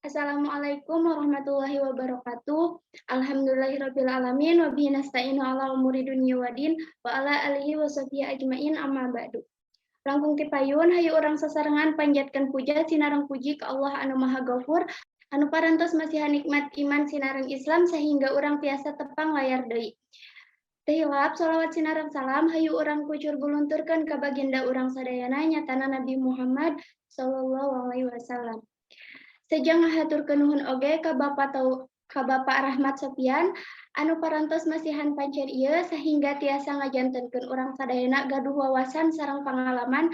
Assalamualaikum warahmatullahi wabarakatuh. Alhamdulillahirabbil alamin wa bihi nasta'inu ala umuri dunya waddin wa ala alihi washabihi ajmain amma ba'du. Langkung ti payun hayu urang sasarengan panjatkeun puja sinareng puji ka Allah anu Maha Ghafur anu parantos masihan nikmat iman sinareng Islam sehingga urang tiasa tepang layar deui. Teu hilap shalawat sinareng salam hayu urang kucur gulunturkeun ka baginda urang sadayana nyatana Nabi Muhammad sallallahu alaihi wasallam. Sejang ngahaturkeun nuhun oge ka Bapak Rahmat Sopyan anu parantos masihan pancen ieu sehingga tiasa ngajantenkeun urang sadayana gaduh wawasan sareng pangalaman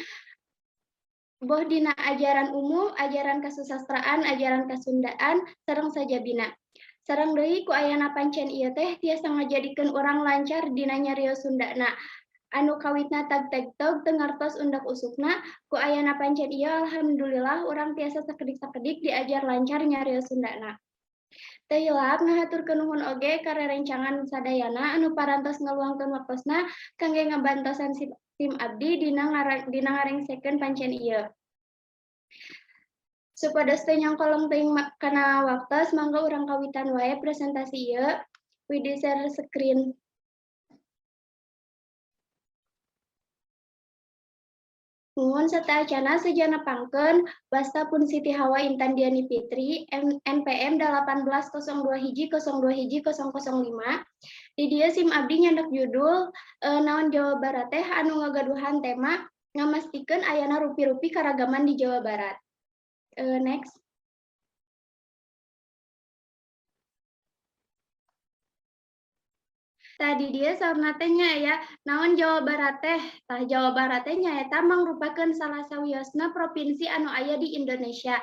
boh dina ajaran umum, ajaran kasusastraan, ajaran kasundaan, sareng sajabina. Sareng deui ku ayana pancen ieu teh tiasa ngajadikeun urang lancar dina nyarios Sundana. Anu kawitna tag-tag teu ngartos undak usukna, ku ayana pancen ieu alhamdulillah urang tiasa sakedik-sakedik diajar lancar nyarios Sundana. Teu hilap ngahaturkeun nuhun oge ka rerencangan sadayana anu parantos ngaluangkeun waktosna kangge ngabantosan tim abdi dina ngarengsekeun pancen ieu. Supados teu nyongkolong teuing kana waktos, mangga urang kawitan wae presentasi ieu. We share screen. Nuhun sataacana sejana pangkeun wasta pun Siti Hawa Intan Diani Fitri NPM 180210210005. Di dieu SIM abdi nyandak judul naon Jawa Barat teh anu ngagaduhan tema ngamastikeun ayana rupi-rupi karagaman di Jawa Barat. Next. Tadi dia saurna teh nya naon Jawa Barat teh. Tah Jawa Barat teh nyaeta mangrupakeun salah sawiosna provinsi anu aya di Indonesia.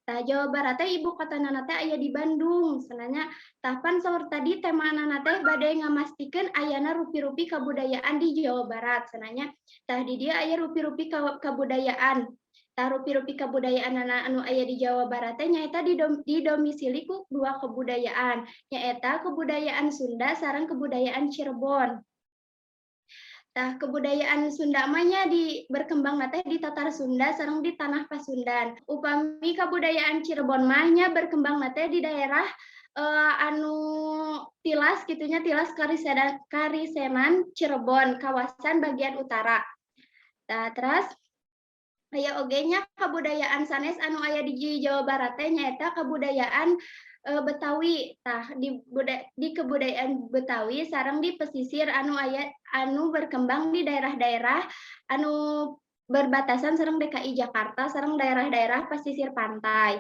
Tah Jawa Barat teh ibu kotanana teh aya di Bandung. Sebenarnya tah pan saur tadi temanana teh bade ngamastikeun ayana rupi-rupi kabudayaan di Jawa Barat. Sebenarnya tah di dia aya rupi-rupi kabudayaan. Tah rupi-rupi kabudayaan anu aya di Jawa Barat teh nyaeta didomisili ku dua kebudayaan, nyaeta kebudayaan Sunda sareng kebudayaan Cirebon. Tah kebudayaan Sunda mah nya berkembang teh di Tatar Sunda sareng di Tanah Pasundan. Upami kebudayaan Cirebon mah nya berkembang teh di daerah anu tilas gitunya tilas Karisenan Cirebon kawasan bagian utara. Tah terus aya oge nya kabudayaan sanes anu aya di Jawa Barat teh nyaeta kabudayaan Betawi. Tah di kebudayaan Betawi sareng di pesisir anu berkembang di daerah-daerah anu berbatasan sareng DKI Jakarta sareng daerah-daerah pesisir pantai.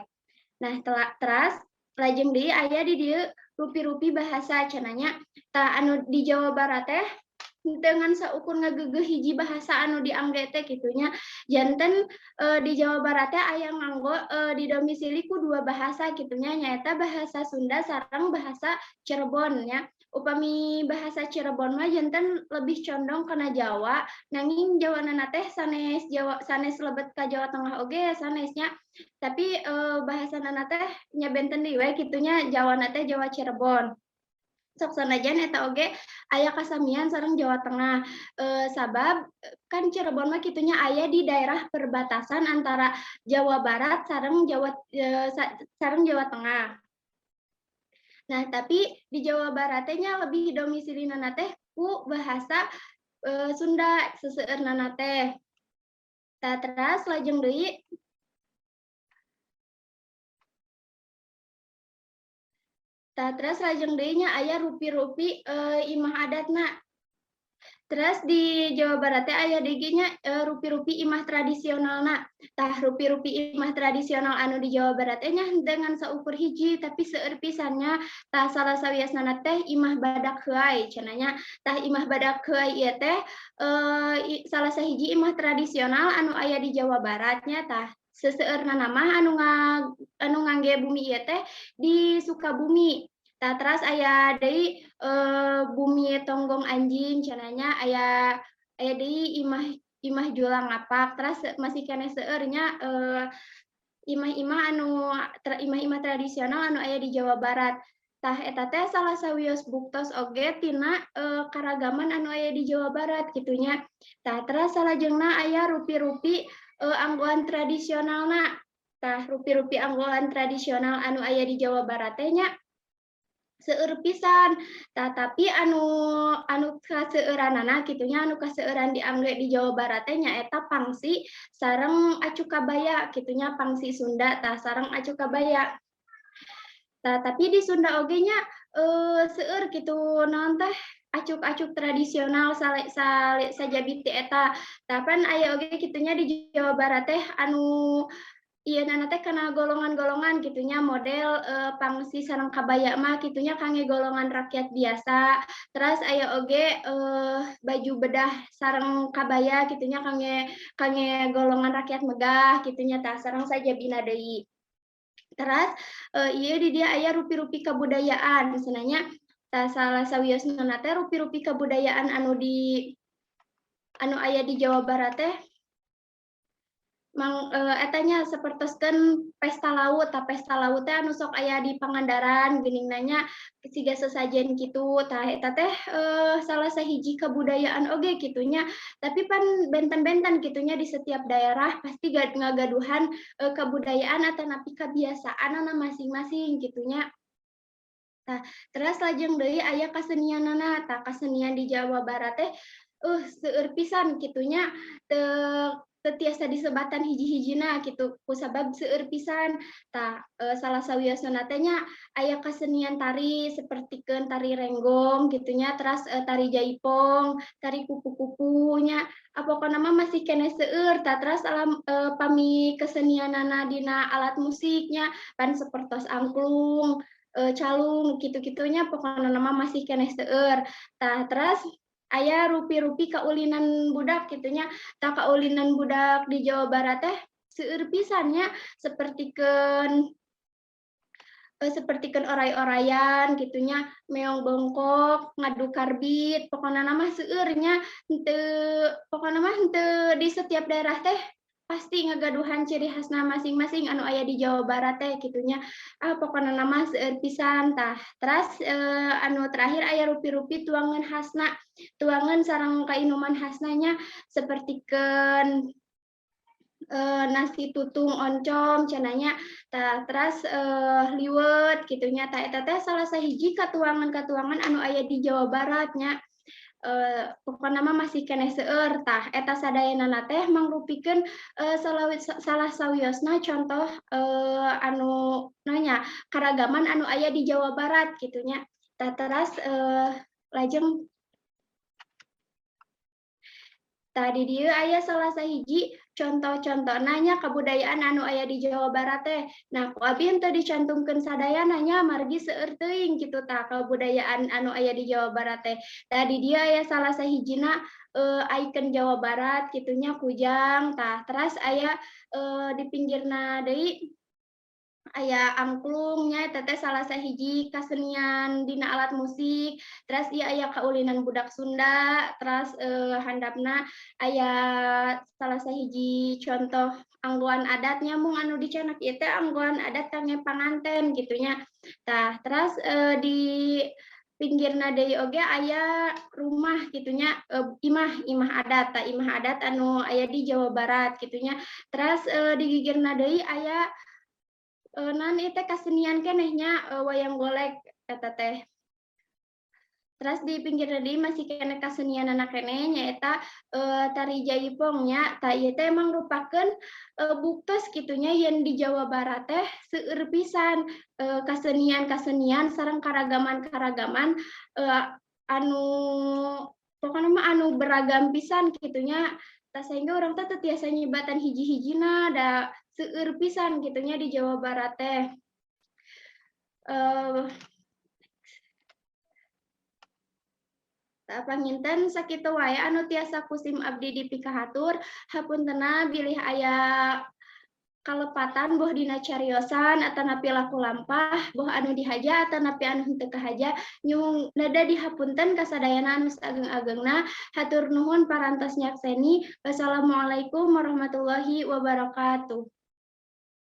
Nah, teras lajeng deui aya di dieu rupi-rupi bahasa cenanya. Tah anu di Jawa Barat teh dengan saukur ngageugeum hiji bahasa anu diangge teh kitunya. Janten di Jawa Barat teh aya nganggo didomisili ku dua bahasa kitunya nyaeta bahasa Sunda sareng bahasa Cirebon nya. Upami bahasa Cirebon mah janten lebih condong kana Jawa, nanging Jawanana teh sanes lebet ka Jawa Tengah oge sanesnya. Tapi bahasanana teh nya benten deui we kitunya Jawana teh Jawa Cirebon. Sok sanajan eta oge aya kasamian sareng Jawa Tengah. Sabab kan Cirebon mah kitunya aya di daerah perbatasan antara Jawa Barat sareng Jawa Tengah. Nah, tapi di Jawa Barat teh nya lebih domisilinana teh ku bahasa Sunda seseueurnana teh. Tah teras lajeng deui terus lajeng deui nya aya rupi-rupi imah adatna. Terus di Jawa Barat teh aya deui nya rupi-rupi imah tradisionalna. Tah rupi-rupi imah tradisional anu di Jawa Barat teh nya dengan saukur hiji tapi seueur pisannya tah salah sawiasna teh imah badak heuai cenanya. Tah imah badak heuai ieu teh salah sahiji imah tradisional anu aya di Jawa Barat nya tah seseueurnana mah anu ngangge bumi ieu teh di Sukabumi. Tah teras aya deui Bumi Tonggong Anjing cenanya aya deui imah Julang Ngapak. Teras masih keneh seueur nya imah-imah tradisional anu aya di Jawa Barat. Tah eta teh salah sawios buktos oge tina karagaman anu aya di Jawa Barat kitunya. Tah teras salajengna aya rupi-rupi anggoan tradisionalna. Tah rupi-rupi anggolan tradisional anu aya di Jawa Barat teh nya seueur pisan. Tah tapi anu kaseueuranana kitu nya, anu kaseueuran diangge di Jawa Barat teh nyaeta pangsi sareng acu kabaya kitu nya, pangsi Sunda tah sareng acu kabaya. Tah tapi di Sunda oge nya seueur kitu naon teh acuk-acuk tradisional sale sale sajabi ti eta. Tah pan aya oge kitu nya di Jawa Barat teh anu iyeunana teh kana golongan-golongan kitu nya, model pangsi sareng kabaya mah kitu nya kangge golongan rakyat biasa. Terus aya oge baju bedah sareng kabaya kitu nya kangge kangge golongan rakyat megah kitu nya tah sareng sajabina deui. Terus ieu di dieu aya rupi-rupi kabudayaan sebenarnya tah salah sawiosna teh rupi-rupi kabudayaan anu aya di Jawa Barat teh eta nya sapertoskeun pesta laut, tah pesta laut teh anu sok aya di Pangandaran geuningan nya siga sesajen kitu. Tah eta teh salah sahiji kabudayaan oge kitu nya. Tapi pan benten-benten kitu nya di setiap daerah pasti ngagaduhan kabudayaan atanapi kabiasaanna masing-masing kitu nya. Tah terus lajeng deui aya kasenianana, tah kasenian di Jawa Barat teh seueur pisan kitu nya, teu tiasa disebatan hiji-hijina kitu, kusabab seueur pisan. Tah salah sawiosna teh nya aya kasenian tari sapertikeun tari renggong kitu nya, terus tari jaipong, tari kupu-kupu nya, pokona mah masih keneh seueur. Tah terus pami kesenianana dina alat musiknya pan sapertos angklung, calung kitu-kitunya pokona mah masih keneh seueur. Tah terus aya rupi-rupi kaulinan budak kitu nya, tah kaulinan budak di Jawa Barat teh seueur pisan nya sapertikeun oray-orayan kitu nya, meong bongkok, ngadu karbit, pokona mah seueur nya. Pokona mah henteu di setiap daerah teh pasti ngagaduhan ciri khasna masing-masing anu aya di Jawa Barat teh kitu nya. Pokona mah seueur pisan. Tah terus anu terakhir aya rupi-rupi tuangan khasna, tuangan sareng kainuman khasna nya sapertikeun nasi tutung oncom cenah nya, tah terus liwet kitu nya. Tah eta teh salah sahiji katuangan-katuangan anu aya di Jawa Barat nya. Pokona mah masih keneh seueur. Tah eta sadayanana teh mangrupikeun salah sawiosna contoh anu nanya karagaman anu aya di Jawa Barat kitu nya. Tah terus lajeng tadi dieu aya salah sahiji contoh-contohna nya kabudayaan anu aya di Jawa Barat teh. Nah, ku abi henteu dicantumkeun sadayana nya margi seueur teuing kitu tah kabudayaan anu aya di Jawa Barat teh. Tadi dia aya salah sahijina icon Jawa Barat kitu nya Kujang, tah terus aya di pinggirna deui aya angklung nya, eta teh salah sahiji kasenian dina alat musik. Terus ieu aya kaulinan budak Sunda, terus handapna aya salah sahiji contoh anggoan adatnya mung anu dicanak ieu teh anggoan adat kangge panganten kitu nya. Tah terus di pinggirna deui oge aya rumah kitu nya, imah adat. Tah imah adat anu aya di Jawa Barat kitu nya. Terus di gigirna deui aya naon ieu teh kasenian keneh nya, wayang golek eta teh. Terus di pinggirna deui masih keneh kasenianana keneh nyaeta tari jaipong nya. Tah ieu teh mangrupakeun buktos kitu nya yen di Jawa Barat teh seueur pisan kasenian-kasenian sareng karagaman-karagaman anu pokona mah anu beragam pisan kitu nya. Tah sehingga urang teh teu tiasa nyibatan hiji-hijina da seueur pisan kitu nya di Jawa Barat teh. Panginten sakitu wae anu tiasa kusim abdi dipikahatur. Hapuntenna bilih aya kalepatan boh dina cariosan atanapi laku lampah, boh anu dihaja atanapi anu henteu kahaja, nyuwun nada dihapunten kasadayana anu saageng-agengna. Hatur nuhun parantos nyakseni. Wassalamualaikum warahmatullahi wabarakatuh.